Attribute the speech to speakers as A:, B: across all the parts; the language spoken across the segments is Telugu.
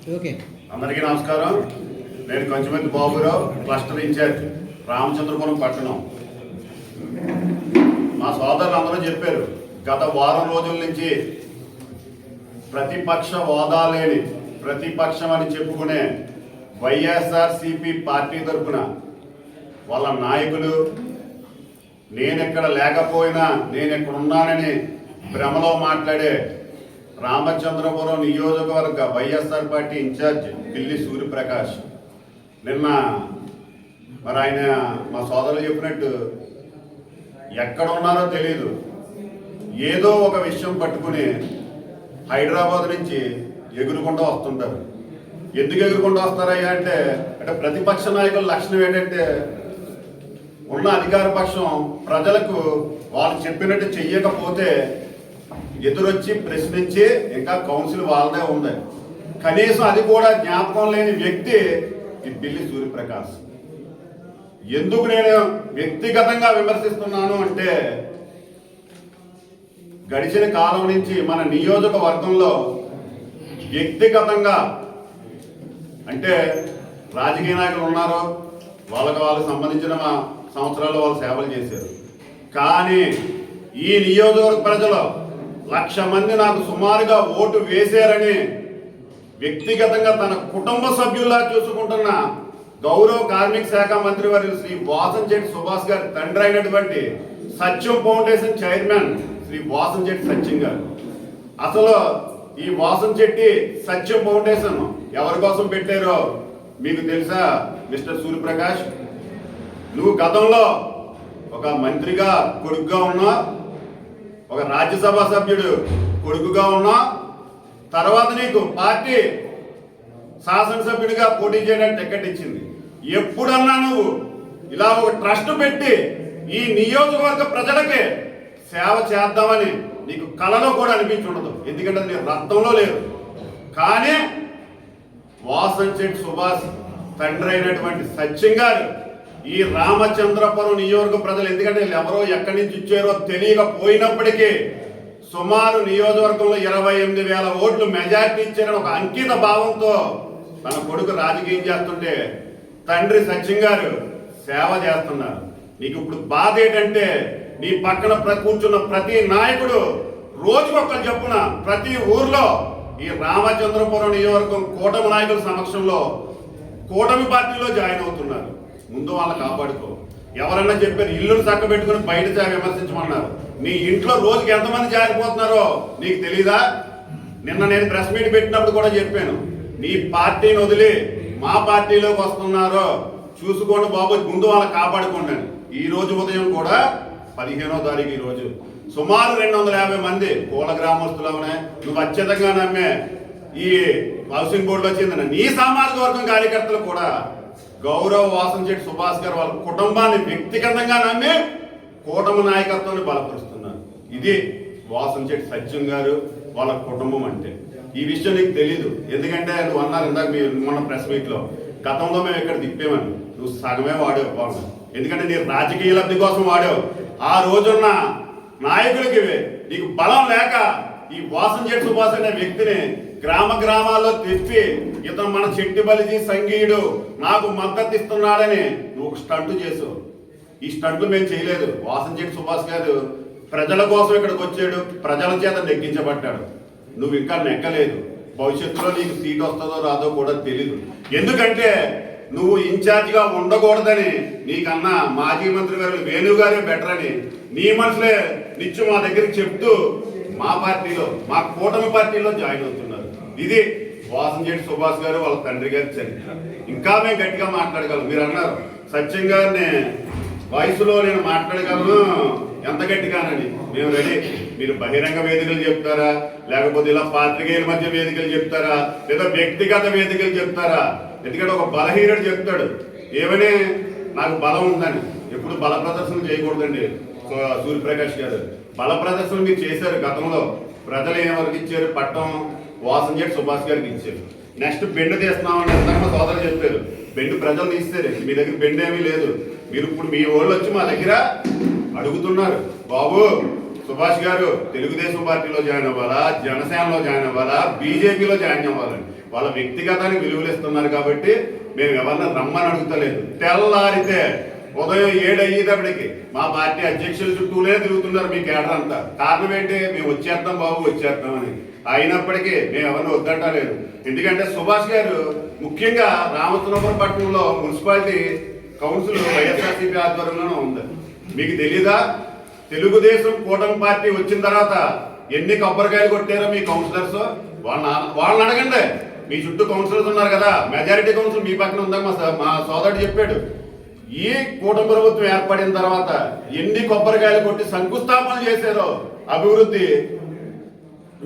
A: ఓకే,
B: అందరికీ నమస్కారం. నేను కంచుమతి బాబురావు, క్లస్టర్ ఇన్ఛార్జ్, రామచంద్రపురం పట్టణం. మా సోదరులు అందరూ చెప్పారు, గత వారం రోజుల నుంచి ప్రతిపక్ష హోదా లేని ప్రతిపక్షం అని చెప్పుకునే వైఎస్ఆర్సీపీ పార్టీ తరఫున వాళ్ళ నాయకులు నేనెక్కడ లేకపోయినా నేను ఎక్కడ ఉన్నానని భ్రమలో మాట్లాడే రామచంద్రపురం నియోజకవర్గ వైఎస్ఆర్ పార్టీ ఇన్ఛార్జ్ పిల్లి సూర్యప్రకాష్ నిన్న మరి ఆయన మా సోదరులు చెప్పినట్టు ఎక్కడ ఉన్నారో తెలియదు, ఏదో ఒక విషయం పట్టుకుని హైదరాబాద్ నుంచి ఎగురుకుంటూ వస్తుంటారు. ఎందుకు ఎగురుకుంటూ వస్తారయ్యా అంటే ప్రతిపక్ష నాయకుల లక్షణం ఏంటంటే ఉన్న అధికార పక్షం ప్రజలకు వాళ్ళు చెప్పినట్టు చెయ్యకపోతే ఎదురొచ్చి ప్రశ్నించి ఇంకా కౌన్సిల్ వాళ్ళదే ఉంది. కనీసం అది కూడా జ్ఞాపకం లేని వ్యక్తి ఈ పిల్లి సూర్యప్రకాష్. ఎందుకు నేను వ్యక్తిగతంగా విమర్శిస్తున్నాను అంటే గడిచిన కాలం నుంచి మన నియోజకవర్గంలో వ్యక్తిగతంగా అంటే రాజకీయ నాయకులు ఉన్నారో వాళ్ళకు సంబంధించిన సంవత్సరాల్లో వాళ్ళు సేవలు చేశారు. కానీ ఈ నియోజకవర్గ ప్రజలు 1,00,000 మంది నాకు సుమారుగా ఓటు వేశారని వ్యక్తిగతంగా తన కుటుంబ సభ్యుల్లా చూసుకుంటున్న గౌరవ కార్మిక శాఖ మంత్రి వర్యులు శ్రీ వాసంశెట్టి సుభాష్ గారి తండ్రి అయినటువంటి సత్యం ఫౌండేషన్ చైర్మన్ శ్రీ వాసంశెట్టి సత్యం గారు. అసలు ఈ వాసంశెట్టి సత్యం ఫౌండేషన్ ఎవరి కోసం పెట్టారో మీకు తెలుసా మిస్టర్ సూర్యప్రకాష్? నువ్వు గతంలో ఒక మంత్రిగా కొడుకుగా ఉన్నా, ఒక రాజ్యసభ సభ్యుడు కొడుకుగా ఉన్నా, తర్వాత నీకు పార్టీ శాసనసభ్యుడిగా పోటీ చేయడానికి టికెట్ ఇచ్చింది. ఎప్పుడన్నా నువ్వు ఇలా ఒక ట్రస్ట్ పెట్టి ఈ నియోజకవర్గ ప్రజలకే సేవ చేద్దామని నీకు కలలో కూడా అనిపించుండదు, ఎందుకంటే నీ రక్తంలో లేదు. కానీ వాసంశెట్టి సుభాష్ తండ్రి అయినటువంటి సత్యం గారు ఈ రామచంద్రపురం నియోజక ప్రజలు, ఎందుకంటే ఎవరో ఎక్కడి నుంచి ఇచ్చారో తెలియకపోయినప్పటికీ సుమారు నియోజకవర్గంలో 28,000 ఓట్లు మెజార్టీ ఇచ్చారని ఒక అంకిత భావంతో తన కొడుకు రాజకీయం చేస్తుంటే తండ్రి సత్యం గారు సేవ చేస్తున్నారు. నీకు ఇప్పుడు బాధ ఏంటంటే నీ పక్కన కూర్చున్న ప్రతి నాయకుడు రోజుకొకరు చెప్పున ప్రతి ఊర్లో ఈ రామచంద్రపురం నియోజకవర్గం కూటమి నాయకుల సమక్షంలో కూటమి పార్టీలో జాయిన్ అవుతున్నారు. ముందు వాళ్ళని కాపాడుకో. ఎవరన్నా చెప్పారు ఇల్లును చక్కబెట్టుకుని బయట విమర్శించమన్నారు. నీ ఇంట్లో రోజుకి ఎంతమంది జారిపోతున్నారో నీకు తెలీదా? నిన్న నేను ప్రెస్ మీట్ పెట్టినప్పుడు కూడా చెప్పాను, నీ పార్టీని వదిలి మా పార్టీలోకి వస్తున్నారో చూసుకోండి బాబు, ముందు వాళ్ళని కాపాడుకోండి. ఈ రోజు ఉదయం కూడా 15వ తారీఖు ఈ రోజు సుమారు 250 మంది పూల గ్రామస్తులనే నువ్వు అత్యధికంగా నమ్మే ఈ హౌసింగ్ బోర్డులో చెందిన నీ సామాజిక వర్గం కార్యకర్తలు కూడా గౌరవ వాసంశెట్టి సుభాష్ గారు వాళ్ళ కుటుంబాన్ని వ్యక్తిగతంగా నమ్మి కూటమి నాయకత్వాన్ని బలపరుస్తున్నారు. ఇది వాసంశెట్టి సత్యం గారు వాళ్ళ కుటుంబం అంటే. ఈ విషయం నీకు తెలీదు, ఎందుకంటే నువ్వు అన్నారు ఇందాక మీరు మొన్న ప్రెస్ మీట్ లో గతంలో మేము ఇక్కడ తిప్పామని. నువ్వు సగమే వాడావు వాళ్ళు, ఎందుకంటే నీ రాజకీయ లబ్ధి కోసం వాడావు. ఆ రోజున్న నాయకులకి నీకు బలం లేక ఈ వాసంశెట్టి సుభాష్ అనే వ్యక్తిని గ్రామ గ్రామాల్లో తిప్పి ఇతను మన చెట్టి బలిజీ సంఘీయుడు నాకు మద్దతు ఇస్తున్నాడని నువ్వు స్టంట్ చేసావు. ఈ స్టంట్లు మేము చేయలేదు. వాసంశెట్టి సుభాష్ గారు ప్రజల కోసం ఇక్కడికి వచ్చాడు, ప్రజల చేత నెగ్గించబడ్డాడు. నువ్వు ఇంకా నెగ్గలేదు. భవిష్యత్తులో నీకు సీట్ వస్తుందో రాదో కూడా తెలీదు, ఎందుకంటే నువ్వు ఇన్ఛార్జిగా ఉండకూడదని నీకన్నా మాజీ మంత్రి గారు వేణు గారే బెటర్ అని నీ మనసులే నిత్యం మా దగ్గరికి చెప్తూ మా పార్టీలో మా కూటమి పార్టీలో జాయిన్ అవుతున్నారు. ఇది వాసంశెట్టి సుభాష్ గారు వాళ్ళ తండ్రి గారి చరిత్ర. ఇంకా మేము గట్టిగా మాట్లాడగలం. మీరు అన్నారు సత్యం గారిని వయసులో నేను మాట్లాడగలను ఎంత గట్టిగానని. మేము రెడీ. మీరు బహిరంగ వేదికలు చెప్తారా, లేకపోతే ఇలా పాత్రికేయుల మధ్య వేదికలు చెప్తారా, లేదా వ్యక్తిగత వేదికలు చెప్తారా? ఎందుకంటే ఒక బలహీనుడు చెప్తాడు ఏమని నాకు బలం ఉందని. ఎప్పుడు బల ప్రదర్శన చేయకూడదండి. సూర్యప్రకాష్ గారు బల ప్రదర్శన మీరు చేశారు గతంలో. ప్రజలు ఏమవరకు ఇచ్చారు? పట్టం వాసంశెట్టి సుభాష్ గారికి ఇచ్చారు. నెక్స్ట్ బెండ్ తీస్తున్నామని ఇందాక మా సోదరు చెప్పారు. బెండ్ ప్రజలు తీస్తారు, మీ దగ్గర బెండ్ ఏమీ లేదు. మీరు ఇప్పుడు మీ వాళ్ళు వచ్చి మా దగ్గర అడుగుతున్నారు, బాబు సుభాష్ గారు తెలుగుదేశం పార్టీలో జాయిన్ అవ్వాలా, జనసేనలో జాయిన్ అవ్వాలా, బీజేపీలో జాయిన్ అవ్వాలని వాళ్ళ వ్యక్తిగతానికి విలువలు ఇస్తున్నారు కాబట్టి మేము ఎవరిని రమ్మని అడుగుతలేదు. తెల్లారితే ఉదయం 7 అయ్యేటప్పటికి మా పార్టీ అధ్యక్షుల చుట్టూనే తిరుగుతున్నారు మీ కేడర్ అంతా. కారణం ఏంటి? మేము వచ్చేస్తాం బాబు వచ్చేస్తామని. అయినప్పటికీ మేము ఎవరిని వద్దంటలేదు. ఎందుకంటే సుభాష్ గారు ముఖ్యంగా రామచంద్రపురం పట్టణంలో మున్సిపాలిటీ కౌన్సిల్ వైఎస్ఆర్సీపీ ఆధ్వర్యంలోనే ఉంది. మీకు తెలీదా? తెలుగుదేశం కూటమి పార్టీ వచ్చిన తర్వాత ఎన్ని కొబ్బరికాయలు కొట్టారో మీ కౌన్సిలర్స్ వాళ్ళని అడగండి. మీ చుట్టూ కౌన్సిలర్స్ ఉన్నారు కదా, మెజారిటీ కౌన్సిల్ మీ పక్కన ఉందని మా సోదరుడు చెప్పాడు. ఈ కూటమి ప్రభుత్వం ఏర్పడిన తర్వాత ఎన్ని కొబ్బరికాయలు కొట్టి శంకుస్థాపన చేశారో అభివృద్ధి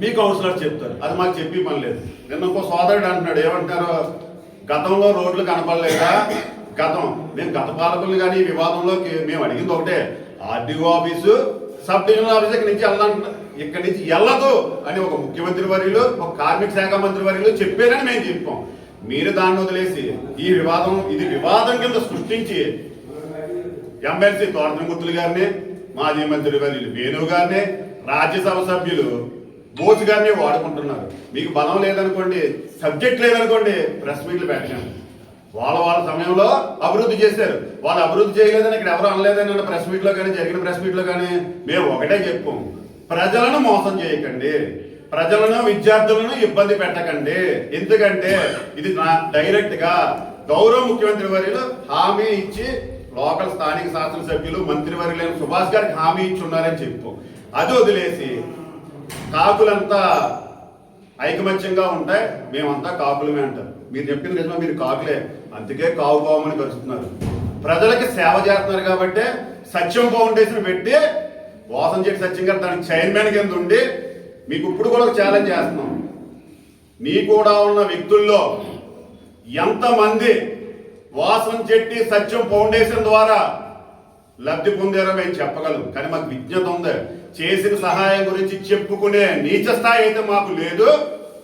B: మీ కౌన్సిలర్ చెప్తారు. అది మాకు చెప్పి పని లేదు. నిన్న ఇంకో సోదరుడు అంటున్నాడు, ఏమంటారు, గతంలో రోడ్లు కనపడలేదా? మేము గత పాలకులు కానీ ఈ వివాదంలోకి మేము అడిగింది ఒకటే, RDO office sub divisional office ఇక్కడి నుంచి వెళ్ళదు అని ఒక ముఖ్యమంత్రి వర్యులు, ఒక కార్మిక శాఖ మంత్రి వర్యులు చెప్పారని మేము చెప్పాం. మీరు దాన్ని వదిలేసి ఇది వివాదం కింద సృష్టించి ఎమ్మెల్సీ తోటమూర్తులు గారిని, మాజీ మంత్రి వర్యులు వేణు గారిని, రాజ్యసభ సభ్యులు బోస్ గారిని వాడుకుంటున్నారు. మీకు బలం లేదనుకోండి, సబ్జెక్ట్ లేదనుకోండి, ప్రెస్ మీట్లు పెట్టండి. వాళ్ళ సమయంలో అభివృద్ధి చేశారు. వాళ్ళు అభివృద్ధి చేయలేదని ఇక్కడ ఎవరు అనలేదని ప్రెస్ మీట్లో కానీ జరిగిన ప్రెస్ మీట్లో కానీ మేము ఒకటే చెప్పాం, ప్రజలను మోసం చేయకండి, ప్రజలను విద్యార్థులను ఇబ్బంది పెట్టకండి. ఎందుకంటే ఇది డైరెక్ట్ గా గౌరవ ముఖ్యమంత్రి వర్యులు హామీ ఇచ్చి లోకల్ స్థానిక శాసనసభ్యులు మంత్రివర్యులైన సుభాష్ గారికి హామీ ఇచ్చి ఉన్నారని చెప్పాం. అది వదిలేసి కాకులంతా ఐకమత్యంగా ఉంటాయి, మేమంతా కాకులమే అంటారు. మీరు చెప్పింది నిజమా? మీరు కాకులే, అందుకే కావు కావమని కలుస్తున్నారు. ప్రజలకి సేవ చేస్తున్నారు కాబట్టి సత్యం ఫౌండేషన్ పెట్టి వాసంశెట్టి సత్యం గారు దానికి చైర్మన్ కింద ఉండి మీకు ఇప్పుడు కూడా ఒక ఛాలెంజ్ చేస్తున్నాం. మీ కూడా ఉన్న వ్యక్తుల్లో ఎంతమంది వాసంశెట్టి సత్యం ఫౌండేషన్ ద్వారా లబ్ధి పొందారో మేము చెప్పగలం. కానీ మాకు విజ్ఞత ఉంది. చేసిన సహాయం గురించి చెప్పుకునే నీచ స్థాయి అయితే మాకు లేదు.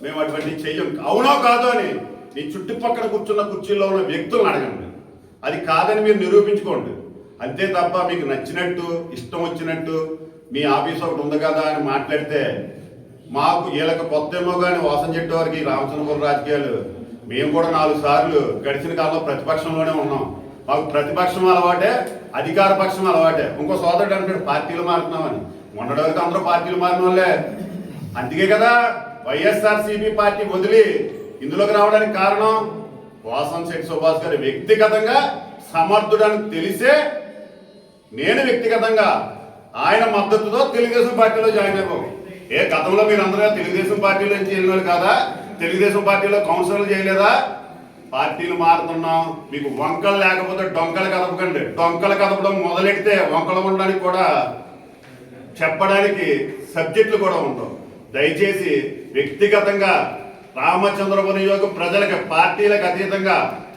B: మేము అటువంటి చెయ్యం. అవునో కాదో అని మీ చుట్టుపక్కల కూర్చున్న కుర్చీల్లో ఉన్న వ్యక్తులను అడగండి. అది కాదని మీరు నిరూపించుకోండి. అంతే తప్ప మీకు నచ్చినట్టు ఇష్టం వచ్చినట్టు మీ ఆఫీస్ ఒకటి ఉంది కదా అని మాట్లాడితే మాకు వీళ్ళకి కొత్త ఏమో కానీ వాసంశెట్టి వారికి రామచంద్రపురం రాజకీయాలు మేము కూడా 4 సార్లు గడిచిన కాలంలో ప్రతిపక్షంలోనే ఉన్నాం. మాకు ప్రతిపక్షం అలవాటే, అధికార పక్షం అలవాటే. ఇంకో సోదరుడు అంటాడు పార్టీలు మారుతున్నామని. మొన్నటి వరకు అందరూ పార్టీలు మారిన వాళ్ళే. అందుకే కదా వైఎస్ఆర్సీపీ పార్టీ వదిలి ఇందులోకి రావడానికి కారణం వాసంశెట్టి సుభాష్ గారు వ్యక్తిగతంగా సమర్థుడని తెలిసే నేను వ్యక్తిగతంగా ఆయన మద్దతుతో తెలుగుదేశం పార్టీలో జాయిన్ అయ్యాం. గతంలో మీరు అందరూ తెలుగుదేశం పార్టీలో నుంచి వెళ్ళిన కదా, తెలుగుదేశం పార్టీలో కౌన్సిలర్లు చేయలేదా? పార్టీలు మారుతున్నాం, మీకు వంకలు లేకపోతే డొంకలు కదపకండి. డొంకలు కదపడం మొదలెడితే వంకలు ఉండడానికి కూడా చెప్పడానికి సబ్జెక్టులు కూడా ఉండవు. దయచేసి వ్యక్తిగతంగా రామచంద్రపురం నియోజకవర్గం ప్రజలకు పార్టీలకు అతీతంగా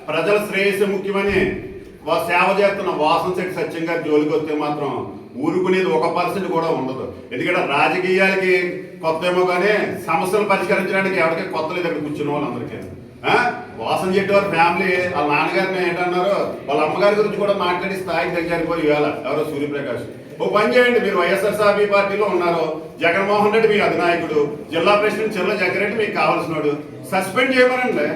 B: ప్రజల శ్రేయస్సు ముఖ్యమని సేవ చేస్తున్న వాసంశెట్టి సత్యం గారి జోలికి వస్తే మాత్రం ఊరుకునేది 1% కూడా ఉండదు. ఎందుకంటే రాజకీయాలకి కొత్త ఏమో కానీ సమస్యలు పరిష్కరించడానికి ఎవరికి కొత్త లేదు అక్కడ కూర్చున్న వాళ్ళందరికీ. వాసంశెట్టి వారి ఫ్యామిలీ వాళ్ళ నాన్నగారిని ఏంటన్నారు, వాళ్ళ అమ్మగారి గురించి కూడా మాట్లాడి స్థాయికి దగ్గరికి ఇవాళ ఎవరో సూర్యప్రకాష్. ఓ పని చేయండి, మీరు వైఎస్ఆర్సీపీ పార్టీలో ఉన్నారు, జగన్మోహన్ రెడ్డి మీ అధినాయకుడు, జిల్లా ప్రెసిడెంట్ చెర్ల జగ్గారెడ్డి మీకు కావాల్సినాడు, సస్పెండ్ చేయమనండి.